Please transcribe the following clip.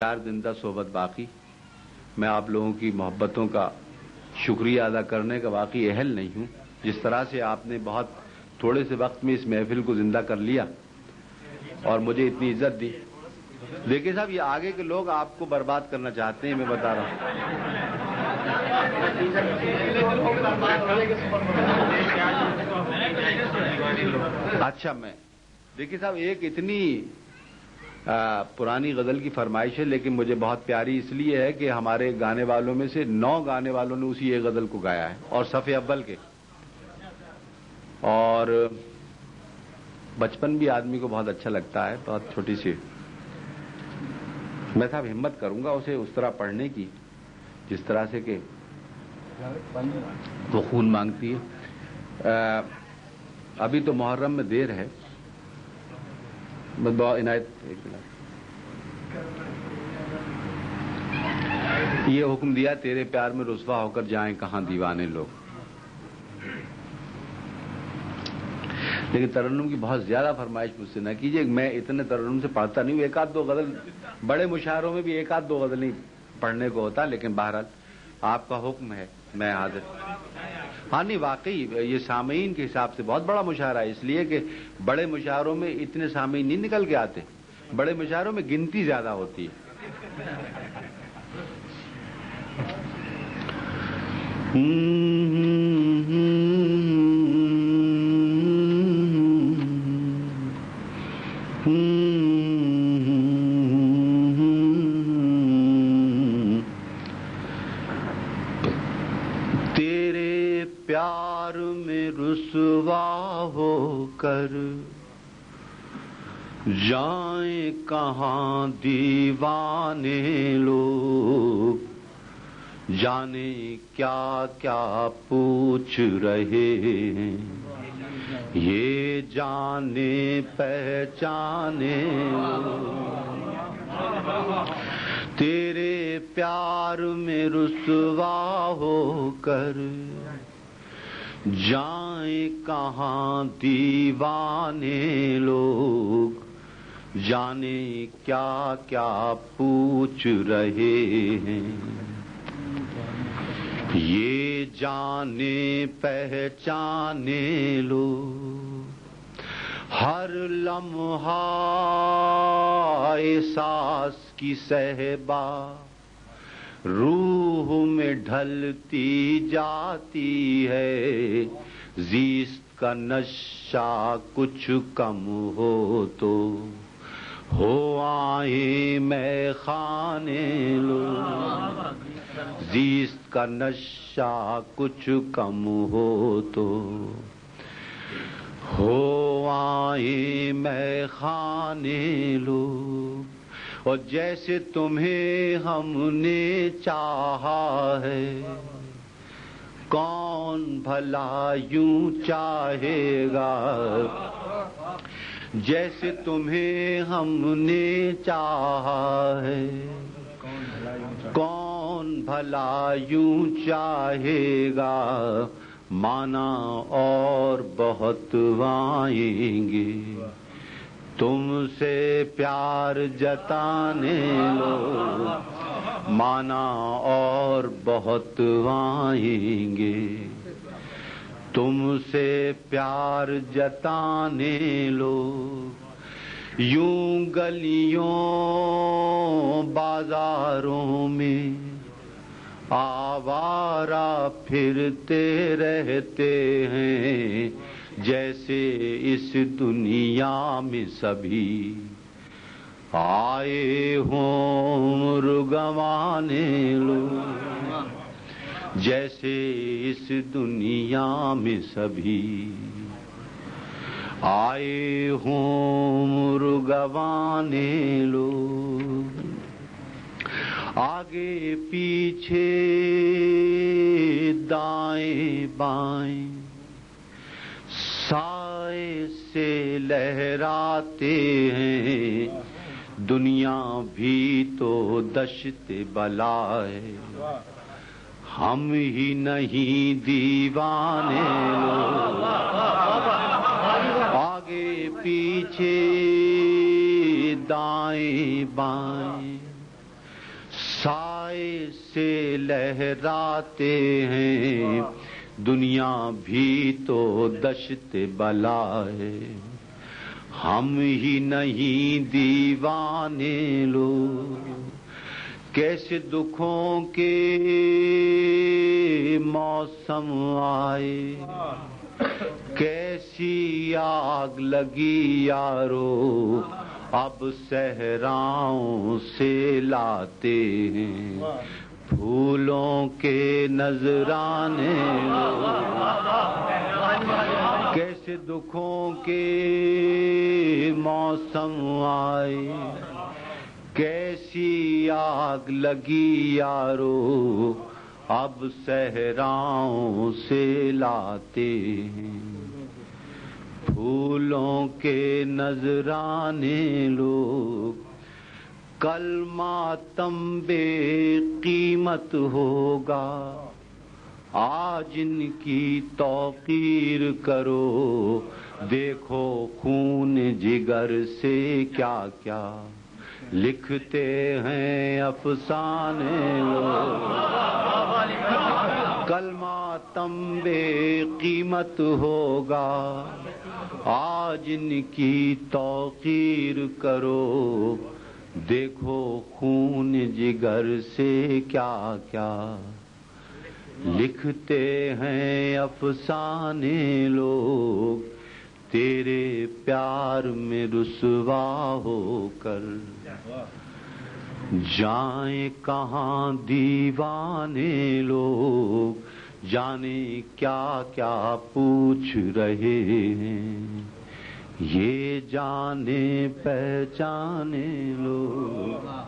چار زندہ صحبت باقی. میں آپ لوگوں کی محبتوں کا شکریہ ادا کرنے کا واقعی اہل نہیں ہوں. جس طرح سے آپ نے بہت تھوڑے سے وقت میں اس محفل کو زندہ کر لیا اور مجھے اتنی عزت دی. دیکھیں صاحب، یہ آگے کے لوگ آپ کو برباد کرنا چاہتے ہیں، میں بتا رہا ہوں. اچھا، دیکھیے صاحب، ایک اتنی پرانی غزل کی فرمائش ہے، لیکن مجھے بہت پیاری اس لیے ہے کہ ہمارے گانے والوں میں سے 9 گانے والوں نے اسی ایک غزل کو گایا ہے، اور صفحے اول کے. اور بچپن بھی آدمی کو بہت اچھا لگتا ہے. بہت چھوٹی سی میں صاحب ہمت کروں گا اسے اس طرح پڑھنے کی جس طرح سے کہ وہ خون مانگتی ہے. ابھی تو محرم میں دیر ہے. عنایت ایک منٹ. یہ حکم دیا تیرے پیار میں رسوا ہو کر جائیں کہاں دیوانے لوگ. لیکن ترنم کی بہت زیادہ فرمائش مجھ سے نہ کیجیے. میں اتنے ترنم سے پڑھتا نہیں ہوں. ایک آدھ دو غزل بڑے مشاعروں میں بھی ایک آدھ دو غزل نہیں پڑھنے کو ہوتا. لیکن بہرحال آپ کا حکم ہے، میں حاضر. ہاں نہیں، واقعی یہ سامعین کے حساب سے بہت بڑا مشاعرہ ہے، اس لیے کہ بڑے مشاعروں میں اتنے سامعین نہیں نکل کے آتے. بڑے مشاعروں میں گنتی زیادہ ہوتی ہے. تیرے پیار میں رسوا ہو کر جائیں کہاں دیوانے لوگ، جانے کیا کیا پوچھ رہے ہیں یہ جانے پہچانے لوگ. تیرے پیار میں رسوا ہو کر جائیں کہاں دیوانے لوگ، جانے کیا کیا پوچھ رہے ہیں یہ جانے پہچانے لوگ. ہر لمحہ احساس کی صحبا روح میں ڈھلتی جاتی ہے، زیست کا نشہ کچھ کم ہو تو ہو آئے میں خانے لوگ. زیست کا نشہ کچھ کم ہو تو ہو آئے میں خانے لوگ. اور جیسے تمہیں ہم نے چاہا ہے کون بھلا یوں چاہے گا. جیسے تمہیں ہم نے چاہا ہے کون بھلا یوں چاہے گا. مانا اور بہت آئیں گے تم سے پیار جتانے لوگ. مانا اور بہت آئیں گے تم سے پیار جتانے لوگ. یوں گلیوں بازاروں میں آوارہ پھرتے رہتے ہیں، جیسے اس دنیا میں سبھی آئے ہوں عمر گنوانے لوگ. جیسے اس دنیا میں سبھی آئے ہوں عمر گنوانے لوگ. آگے پیچھے دائیں بائیں سائے سے لہراتے ہیں، دنیا بھی تو دشت بلا ہے، ہم ہی نہیں دیوانے لوگ. پیچھے دائیں بائیں سے لہراتے ہیں دنیا بھی تو دشت بلا ہے، ہم ہی نہیں دیوانے لوگ، کیسے دکھوں کے موسم آئے، کیسی آگ لگی یارو اب صحراؤں سے لاتے ہیں پھولوں کے نذرانے، کیسے دکھوں کے موسم آئے، کیسی آگ لگی یارو اب صحراؤں سے لاتے ہیں پھولوں کے نذرانے لوگ، کل ماتم بے قیمت ہوگا آج ان کی توقیر کرو، دیکھو خون جگر سے کیا کیا لکھتے ہیں افسانے لوگ، کل ماتم بے قیمت ہوگا آج ان کی توقیر کرو، دیکھو خون جگر سے کیا کیا لکھتے ہیں افسانے لوگ، تیرے پیار میں رسوا ہو کر جائیں کہاں دیوانے لوگ، جانے کیا کیا پوچھ رہے ہیں یہ جانے پہچانے لوگ۔